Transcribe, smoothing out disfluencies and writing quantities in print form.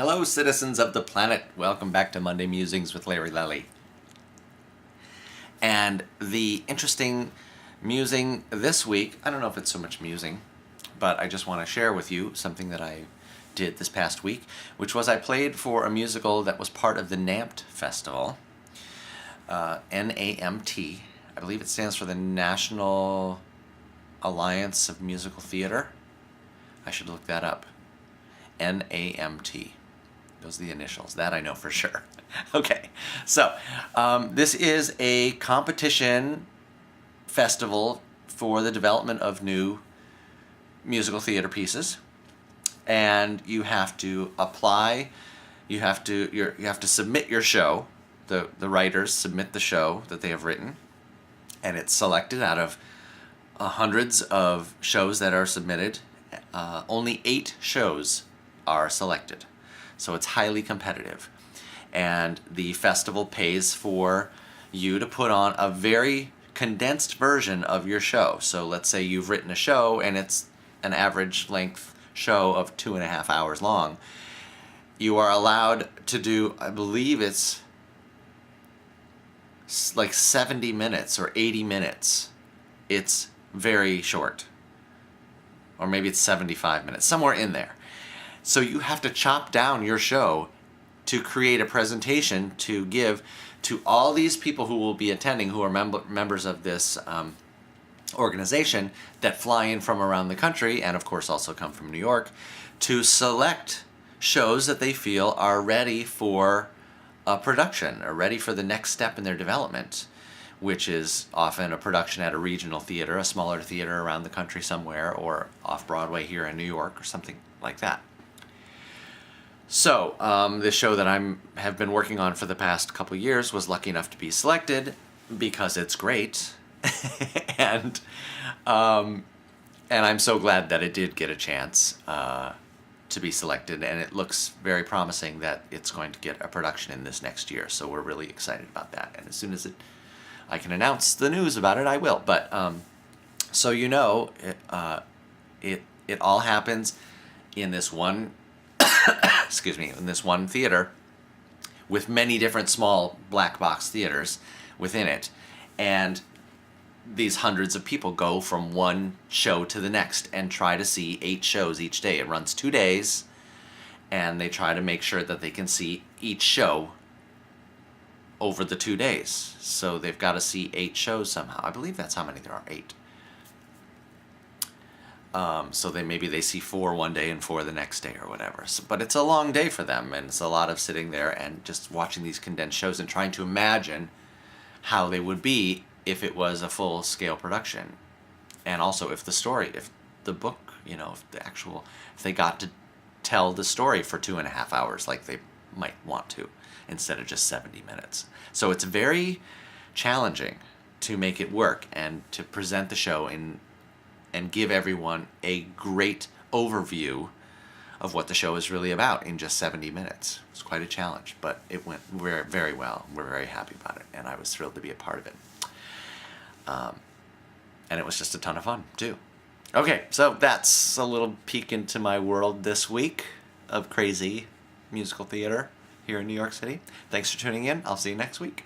Hello, citizens of the planet. Welcome back to Monday Musings with Larry Lelli. And the interesting musing this week, I don't know if it's so much musing, but I just want to share with you something that I did this past week, which was I played for a musical that was part of the NAMT Festival, NAMT. I believe it stands for the National Alliance of Musical Theater. I should look that up. NAMT. Those are the initials. That I know for sure. Okay, so this is a competition festival for the development of new musical theater pieces, and you have to apply. You have to submit your show. The writers submit the show that they have written, and it's selected out of hundreds of shows that are submitted. Only 8 shows are selected. So it's highly competitive. And the festival pays for you to put on a very condensed version of your show. So let's say you've written a show and it's an average length show of 2.5 hours long. You are allowed to do, I believe it's like 70 minutes or 80 minutes. It's very short. Or maybe it's 75 minutes, somewhere in there. So you have to chop down your show to create a presentation to give to all these people who will be attending, who are members of this organization that fly in from around the country, and of course also come from New York, to select shows that they feel are ready for a production, or ready for the next step in their development, which is often a production at a regional theater, a smaller theater around the country somewhere, or off Broadway here in New York, or something like that. So, this show that I have been working on for the past couple years was lucky enough to be selected because it's great, and I'm so glad that it did get a chance to be selected, and it looks very promising that it's going to get a production in this next year. So we're really excited about that, and as soon as I can announce the news about it, I will. But so you know, it all happens in this one. Excuse me, in this one theater with many different small black box theaters within it, and these hundreds of people go from one show to the next and try to see 8 shows each day. It runs 2 days, and they try to make sure that they can see each show over the 2 days. So they've got to see 8 shows somehow. I believe that's how many there are, 8. So maybe they see 4 one day and 4 the next day or whatever. So, but it's a long day for them, and it's a lot of sitting there and just watching these condensed shows and trying to imagine how they would be if it was a full-scale production. And also if the book, if they got to tell the story for 2.5 hours like they might want to, instead of just 70 minutes. So it's very challenging to make it work and to present the show and give everyone a great overview of what the show is really about in just 70 minutes. It's quite a challenge, but it went very, very well. We're very happy about it, and I was thrilled to be a part of it. And it was just a ton of fun, too. Okay, so that's a little peek into my world this week of crazy musical theater here in New York City. Thanks for tuning in. I'll see you next week.